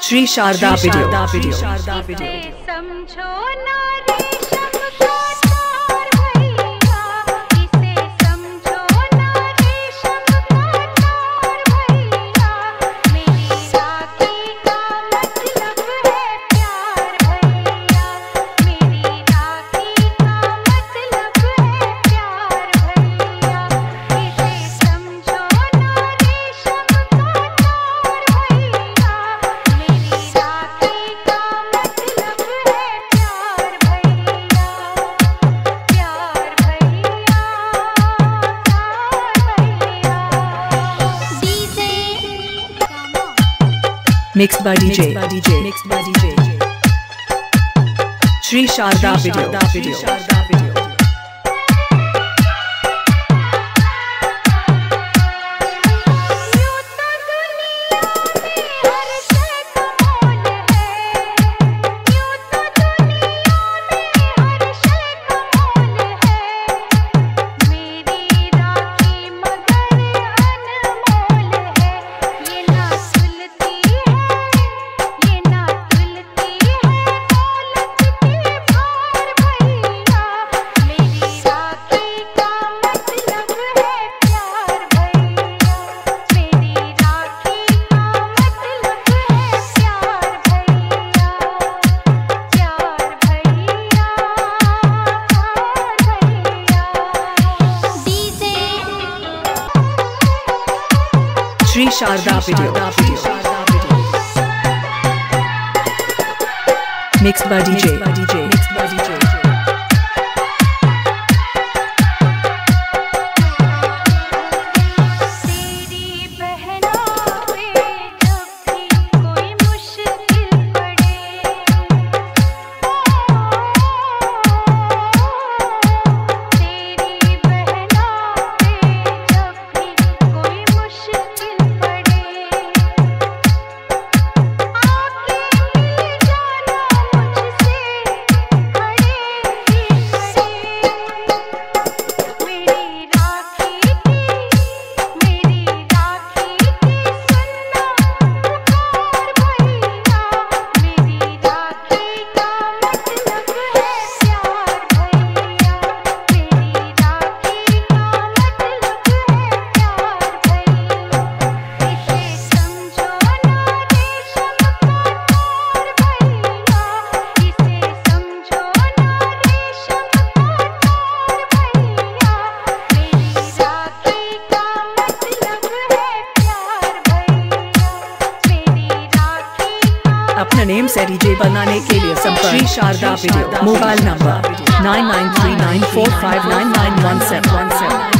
Shri Sharda video. समझो ना रेशम का तार भैया, इसे समझो ना रेशम का तार भैया, मेरी राखी का मतलब है प्यार भैया, मेरी राखी का मतलब है प्यार भैया, इसे समझो ना रेशम का तार भैया, मेरी राखी का मतलब है प्यार भैया, प्यार भैया, DJ mix by DJ Shri Sharda video. Shri Sharda video mix by DJ अपना नेम से डीजे बनाने के लिए संपर्क Shri Sharda video. Mobile number 993945991717।